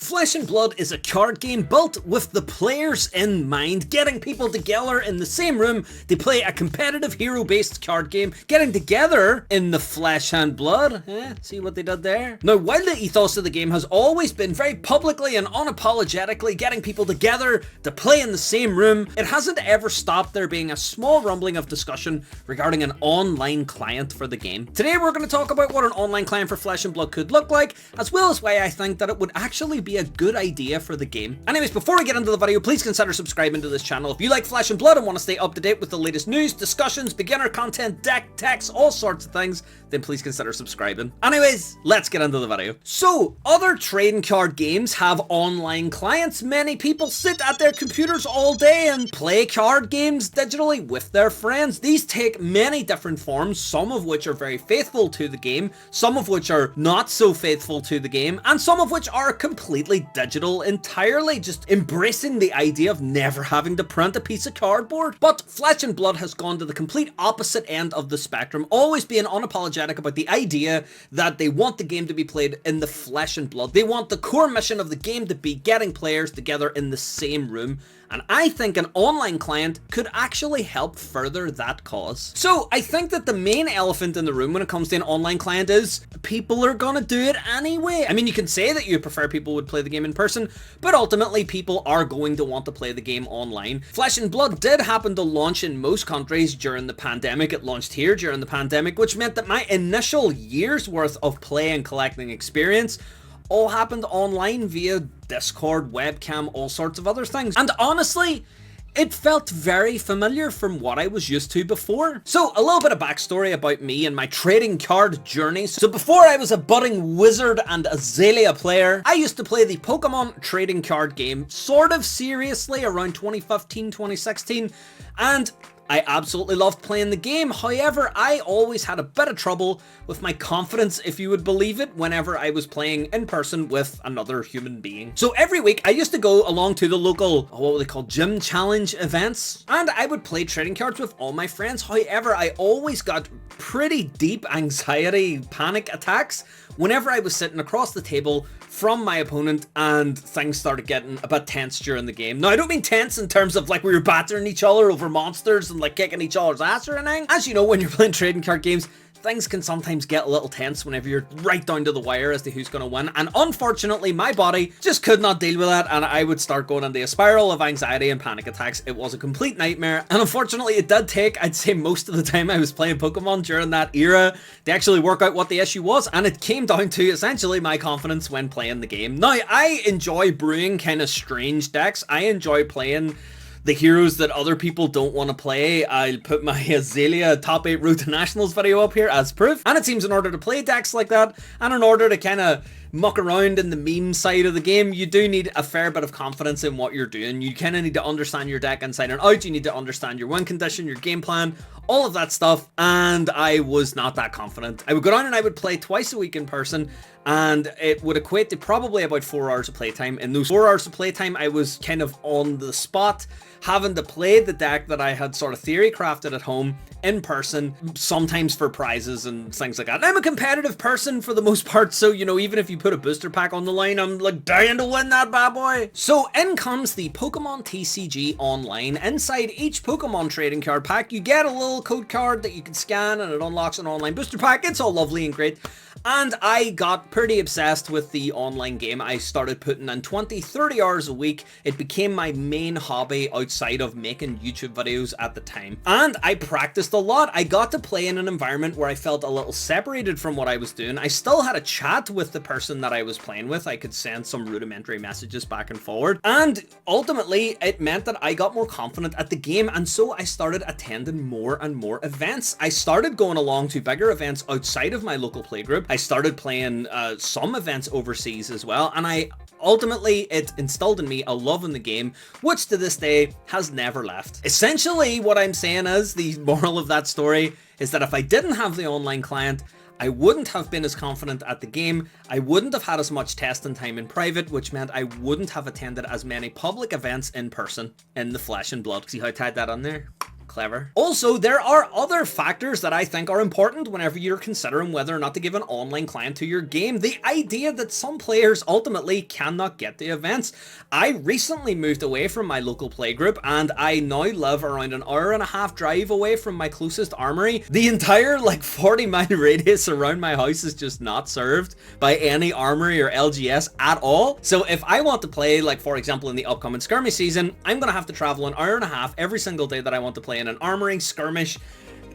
Flesh and Blood is a card game built with the players in mind, getting people together in the same room to play a competitive hero-based card game, getting together in the flesh and blood. See what they did there? Now, while the ethos of the game has always been very publicly and unapologetically getting people together to play in the same room, it hasn't ever stopped there being a small rumbling of discussion regarding an online client for the game. Today we're going to talk about what an online client for Flesh and Blood could look like, as well as why I think that it would actually be a good idea for the game. Anyways, before we get into the video, please consider subscribing to this channel. If you like Flesh and Blood and want to stay up to date with the latest news, discussions, beginner content, deck, techs, all sorts of things, then please consider subscribing. Anyways, let's get into the video. So, other trading card games have online clients. Many people sit at their computers all day and play card games digitally with their friends. These take many different forms, some of which are very faithful to the game, some of which are not so faithful to the game, and some of which are completely digital entirely, just embracing the idea of never having to print a piece of cardboard. But Flesh and Blood has gone to the complete opposite end of the spectrum, always being unapologetic about the idea that they want the game to be played in the flesh and blood. They want the core mission of the game to be getting players together in the same room, and I think an online client could actually help further that cause. So I think that the main elephant in the room when it comes to an online client is people are gonna do it anyway. I mean, you can say that you prefer people would play the game in person, but ultimately people are going to want to play the game online. Flesh and Blood did happen to launch in most countries during the pandemic. It launched here during the pandemic, which meant that my initial year's worth of play and collecting experience all happened online via Discord, webcam, all sorts of other things. And honestly, it felt very familiar from what I was used to before. So a little bit of backstory about me and my trading card journey. So before I was a budding wizard and Azalea player, I used to play the Pokemon trading card game sort of seriously around 2015, 2016, and I absolutely loved playing the game. However, I always had a bit of trouble with my confidence, if you would believe it, whenever I was playing in person with another human being. So every week I used to go along to the local, what were they called, gym challenge events, and I would play trading cards with all my friends. However, I always got pretty deep anxiety, panic attacks whenever I was sitting across the table from my opponent and things started getting a bit tense during the game. Now, I don't mean tense in terms of like we were battering each other over monsters and like kicking each other's ass or anything. As you know, when you're playing trading card games, things can sometimes get a little tense whenever you're right down to the wire as to who's going to win, and unfortunately my body just could not deal with that, and I would start going into a spiral of anxiety and panic attacks. It was a complete nightmare, and unfortunately it did take, I'd say, most of the time I was playing Pokemon during that era to actually work out what the issue was, and it came down to essentially my confidence when playing the game. Now, I enjoy brewing kind of strange decks. I enjoy playing the heroes that other people don't want to play. I'll put my Azalea top 8 Road to Nationals video up here as proof. And it seems in order to play decks like that, and in order to kind of muck around in the meme side of the game, you do need a fair bit of confidence in what you're doing. You kind of need to understand your deck inside and out. You need to understand your win condition, your game plan, all of that stuff, and I was not that confident. I would go down and I would play twice a week in person, and it would equate to probably about 4 hours of playtime. In those 4 hours of playtime, I was kind of on the spot, having to play the deck that I had sort of theory crafted at home in person, sometimes for prizes and things like that. And I'm a competitive person for the most part, so, you know, even if you put a booster pack on the line, I'm like dying to win that bad boy. So in comes the Pokemon TCG Online. Inside each Pokemon trading card pack, you get a little code card that you can scan and it unlocks an online booster pack. It's all lovely and great. And I got pretty obsessed with the online game. I started putting in 20-30 hours a week. It became my main hobby outside of making YouTube videos at the time. And I practiced a lot. I got to play in an environment where I felt a little separated from what I was doing. I still had a chat with the person that I was playing with. I could send some rudimentary messages back and forward. And ultimately, it meant that I got more confident at the game. And so I started attending more and more events. I started going along to bigger events outside of my local playgroup. I started playing some events overseas as well, and ultimately it instilled in me a love in the game, which to this day has never left. Essentially, what I'm saying is, the moral of that story is that if I didn't have the online client, I wouldn't have been as confident at the game, I wouldn't have had as much testing time in private, which meant I wouldn't have attended as many public events in person in the flesh and blood. See how I tied that on there? Clever. Also, there are other factors that I think are important whenever you're considering whether or not to give an online client to your game. The idea that some players ultimately cannot get to events. I recently moved away from my local playgroup and I now live around an hour-and-a-half drive away from my closest armory. The entire 40-mile radius around my house is just not served by any armory or LGS at all. So if I want to play, for example, in the upcoming skirmish season, I'm gonna have to travel an hour-and-a-half every single day that I want to play in an armory, skirmish,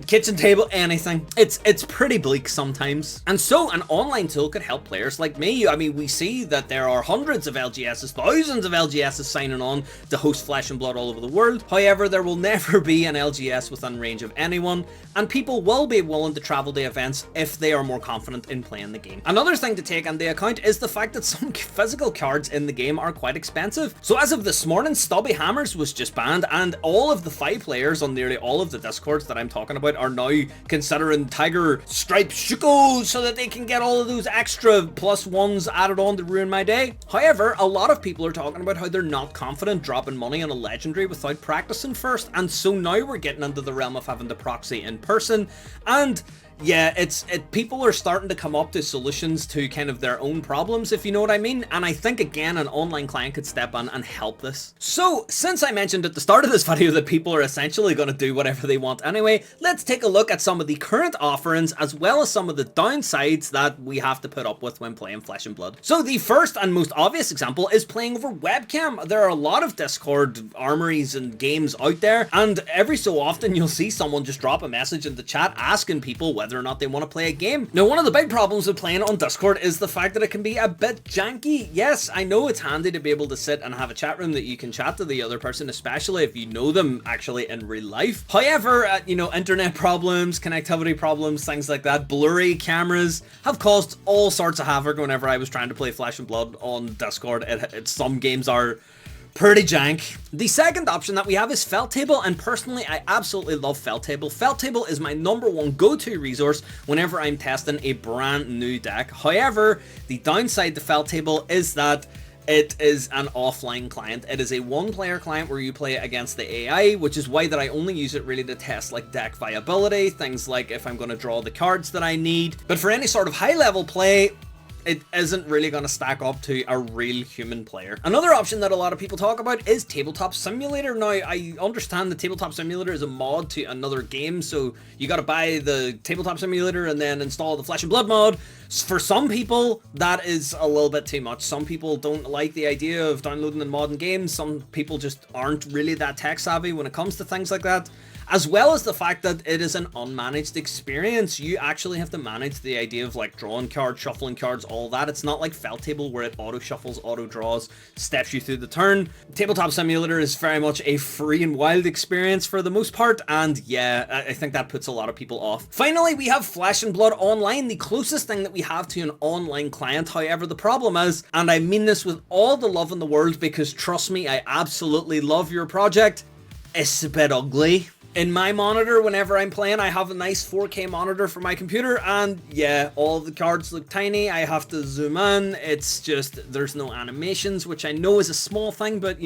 kitchen table, anything. It's pretty bleak sometimes. And so an online tool could help players like me. I mean, we see that there are hundreds of LGSs, thousands of LGSs signing on to host Flesh and Blood all over the world. However, there will never be an LGS within range of anyone, and people will be willing to travel to events if they are more confident in playing the game. Another thing to take into account is the fact that some physical cards in the game are quite expensive. So as of this morning, Stubby Hammers was just banned, and all of the FaB players on nearly all of the Discords that I'm talking about are now considering Tiger Stripe Shuko so that they can get all of those extra +1s added on to ruin my day. However, a lot of people are talking about how they're not confident dropping money on a legendary without practicing first, and so now we're getting into the realm of having to proxy in person. And yeah, people are starting to come up to solutions to kind of their own problems, if you know what I mean. And I think, again, an online client could step in and help this. So, since I mentioned at the start of this video that people are essentially going to do whatever they want anyway, let's take a look at some of the current offerings as well as some of the downsides that we have to put up with when playing Flesh and Blood. So, the first and most obvious example is playing over webcam. There are a lot of Discord armories and games out there, and every so often you'll see someone just drop a message in the chat asking people whether or not they want to play a game. Now, one of the big problems with playing on Discord is the fact that it can be a bit janky. Yes, I know it's handy to be able to sit and have a chat room that you can chat to the other person, especially if you know them actually in real life. However, internet problems, connectivity problems, things like that, blurry cameras have caused all sorts of havoc whenever I was trying to play Flesh and Blood on Discord. Some games are pretty jank. The second option that we have is FabTCG, and personally I absolutely love FabTCG. FabTCG is my #1 go-to resource whenever I'm testing a brand new deck. However, the downside to FabTCG is that it is an offline client. It is a one-player client where you play against the AI, which is why that I only use it really to test deck viability, things like if I'm going to draw the cards that I need. But for any sort of high-level play, it isn't really going to stack up to a real human player. Another option that a lot of people talk about is Tabletop Simulator. Now, I understand the Tabletop Simulator is a mod to another game, so you got to buy the Tabletop Simulator and then install the Flesh and Blood mod. For some people, that is a little bit too much. Some people don't like the idea of downloading and modding games. Some people just aren't really that tech savvy when it comes to things like that. As well as the fact that it is an unmanaged experience. You actually have to manage the idea of drawing cards, shuffling cards, all that. It's not like FabTCG where it auto shuffles, auto draws, steps you through the turn. Tabletop Simulator is very much a free and wild experience for the most part, and yeah, I think that puts a lot of people off. Finally, we have Flesh and Blood Online, the closest thing that we have to an online client. However, the problem is, and I mean this with all the love in the world because trust me, I absolutely love your project, it's a bit ugly. In my monitor, whenever I'm playing, I have a nice 4K monitor for my computer, and yeah, all the cards look tiny. I have to zoom in. It's just, there's no animations, which I know is a small thing, but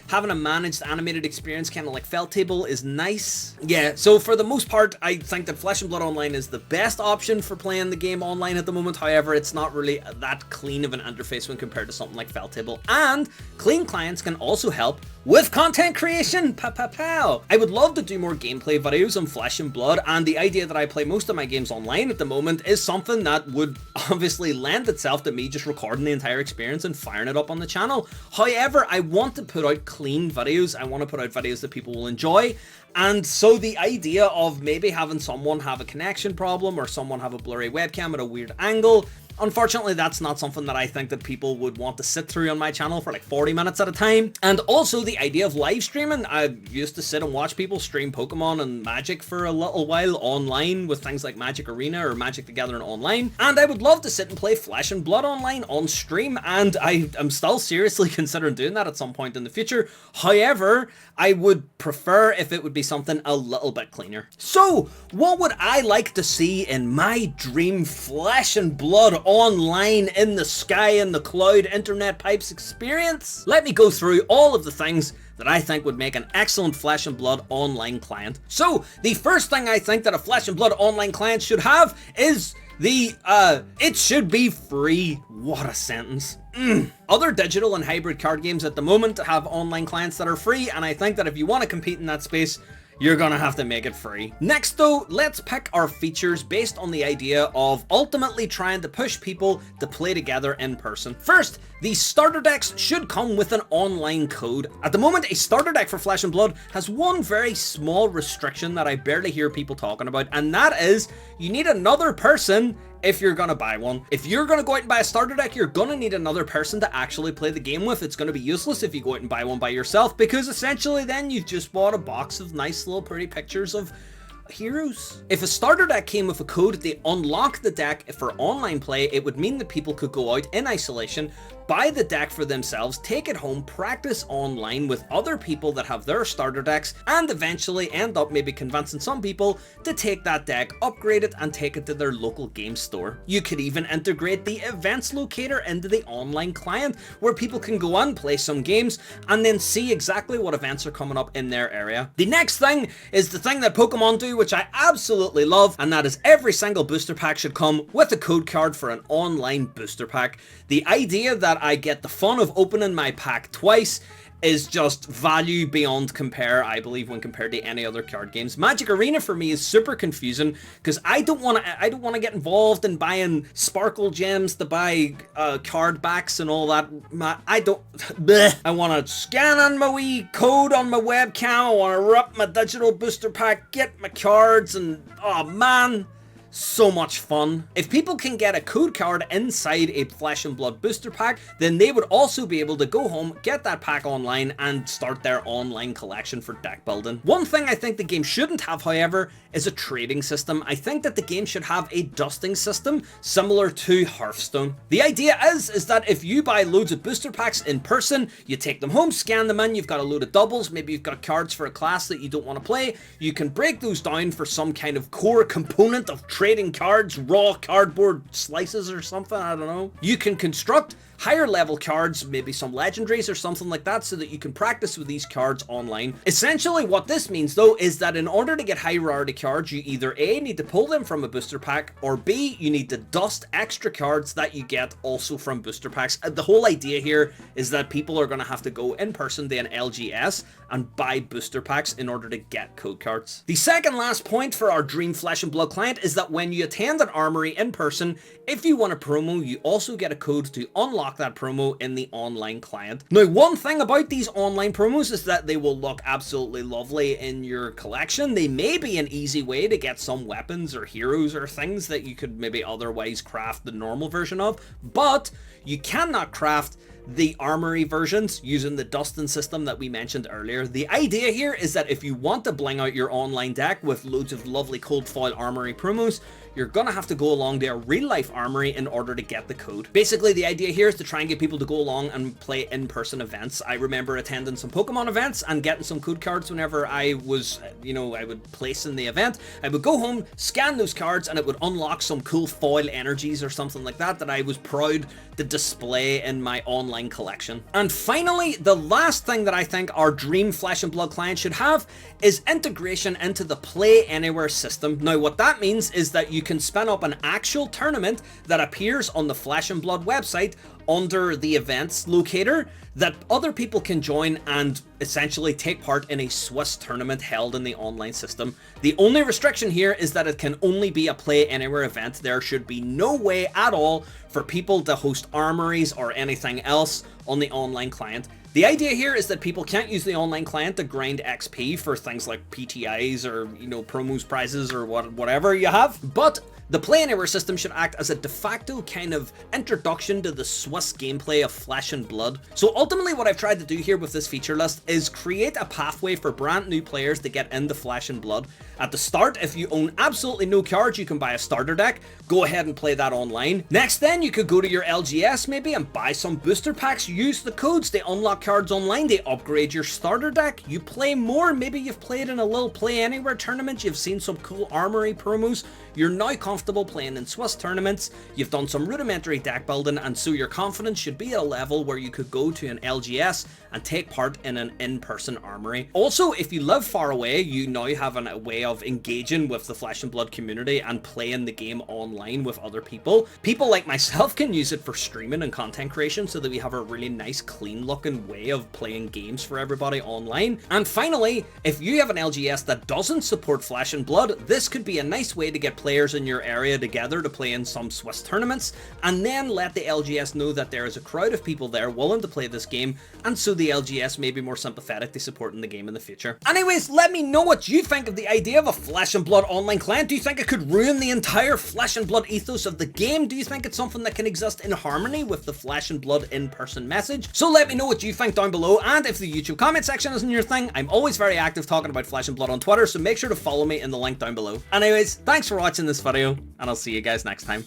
having a managed animated experience kind of like FabTCG is nice. Yeah, so for the most part, I think that Flesh and Blood Online is the best option for playing the game online at the moment. However, it's not really that clean of an interface when compared to something like FabTCG. And clean clients can also help with content creation. Pow. I would love to do more gameplay videos on Flesh and Blood, and the idea that I play most of my games online at the moment is something that would obviously lend itself to me just recording the entire experience and firing it up on the channel. However, I want to put out clean videos. I want to put out videos that people will enjoy. And so the idea of maybe having someone have a connection problem or someone have a blurry webcam at a weird angle, unfortunately, that's not something that I think that people would want to sit through on my channel for 40 minutes at a time. And also the idea of live streaming. I used to sit and watch people stream Pokemon and Magic for a little while online with things like Magic Arena or Magic the Gathering Online. And I would love to sit and play Flesh and Blood Online on stream, and I am still seriously considering doing that at some point in the future. However, I would prefer if it would be something a little bit cleaner. So, what would I like to see in my dream Flesh and Blood online in the sky in the cloud internet pipes experience? Let me go through all of the things that I think would make an excellent Flesh and Blood online client. So, the first thing I think that a Flesh and Blood online client should have is it should be free. What a sentence. Other digital and hybrid card games at the moment have online clients that are free, and I think that if you want to compete in that space, you're gonna have to make it free. Next though, let's pick our features based on the idea of ultimately trying to push people to play together in person. First, the starter decks should come with an online code. At the moment, a starter deck for Flesh and Blood has one very small restriction that I barely hear people talking about, and that is you need another person if you're gonna buy one. If you're gonna go out and buy a starter deck, you're gonna need another person to actually play the game with. It's gonna be useless if you go out and buy one by yourself, because essentially then you've just bought a box of nice little pretty pictures of heroes. If a starter deck came with a code to unlock the deck for online play, it would mean that people could go out in isolation, buy the deck for themselves, take it home, practice online with other people that have their starter decks, and eventually end up maybe convincing some people to take that deck, upgrade it, and take it to their local game store. You could even integrate the events locator into the online client, where people can go on, play some games, and then see exactly what events are coming up in their area. The next thing is the thing that Pokemon do, which I absolutely love, and that is every single booster pack should come with a code card for an online booster pack. The idea that I get the fun of opening my pack twice is just value beyond compare, I believe, when compared to any other card games. Magic Arena for me is super confusing because I don't want to get involved in buying sparkle gems to buy card backs and all that. I want to scan on my wee code on my webcam. I want to rip my digital booster pack, get my cards, and oh man, so much fun. If people can get a code card inside a Flesh and Blood booster pack, then they would also be able to go home, get that pack online, and start their online collection for deck building. One thing I think the game shouldn't have, however, is a trading system. I think that the game should have a dusting system similar to Hearthstone. The idea is that if you buy loads of booster packs in person, you take them home, scan them in, you've got a load of doubles, maybe you've got cards for a class that you don't want to play, you can break those down for some kind of core component of trading cards, raw cardboard slices or something, I don't know. You can construct higher level cards, maybe some legendaries or something like that, so that you can practice with these cards online. Essentially what this means though is that in order to get high rarity cards, you either A, need to pull them from a booster pack, or B, you need to dust extra cards that you get also from booster packs. The whole idea here is that people are going to have to go in person to an LGS and buy booster packs in order to get code cards. The second last point for our Dream Flesh and Blood client is that when you attend an armory in person, if you want a promo, you also get a code to unlock that promo in the online client. Now, one thing about these online promos is that they will look absolutely lovely in your collection. They may be an easy way to get some weapons or heroes or things that you could maybe otherwise craft the normal version of, but you cannot craft the armory versions using the dusting system that we mentioned earlier. The idea here is that if you want to bling out your online deck with loads of lovely cold foil armory promos, you're gonna have to go along to a real life armory in order to get the code. Basically, the idea here is to try and get people to go along and play in-person events. I remember attending some Pokemon events and getting some code cards whenever I was, I would place in the event. I would go home, scan those cards, and it would unlock some cool foil energies or something like that that I was proud to display in my online collection. And finally, the last thing that I think our Dream Flesh and Blood client should have is integration into the Play Anywhere system. Now, what that means is that you can spin up an actual tournament that appears on the Flesh and Blood website under the events locator that other people can join and essentially take part in a Swiss tournament held in the online system. The only restriction here is that it can only be a Play Anywhere event. There should be no way at all for people to host armories or anything else on the online client. The idea here is that people can't use the online client to grind XP for things like PTIs or, promos, prizes, or whatever you have, but the Play Anywhere system should act as a de facto kind of introduction to the Swiss gameplay of Flesh and Blood. So ultimately what I've tried to do here with this feature list is create a pathway for brand new players to get into Flesh and Blood. At the start, if you own absolutely no cards, you can buy a starter deck, go ahead and play that online. Next then, you could go to your LGS maybe and buy some booster packs, use the codes, they unlock cards online, they upgrade your starter deck, you play more, maybe you've played in a little Play Anywhere tournament, you've seen some cool armory promos, you're now confident comfortable playing in Swiss tournaments, you've done some rudimentary deck building, and so your confidence should be at a level where you could go to an LGS and take part in an in-person armory. Also, if you live far away, you now have a way of engaging with the Flesh and Blood community and playing the game online with other people. People like myself can use it for streaming and content creation so that we have a really nice, clean looking way of playing games for everybody online. And finally, if you have an LGS that doesn't support Flesh and Blood, this could be a nice way to get players in your area together to play in some Swiss tournaments, and then let the LGS know that there is a crowd of people there willing to play this game, and so the LGS may be more sympathetic to supporting the game in the future. Anyways, let me know what you think of the idea of a Flesh and Blood online client. Do you think it could ruin the entire Flesh and Blood ethos of the game? Do you think it's something that can exist in harmony with the Flesh and Blood in-person message? So let me know what you think down below, and if the YouTube comment section isn't your thing, I'm always very active talking about Flesh and Blood on Twitter, so make sure to follow me in the link down below. Anyways, thanks for watching this video, and I'll see you guys next time.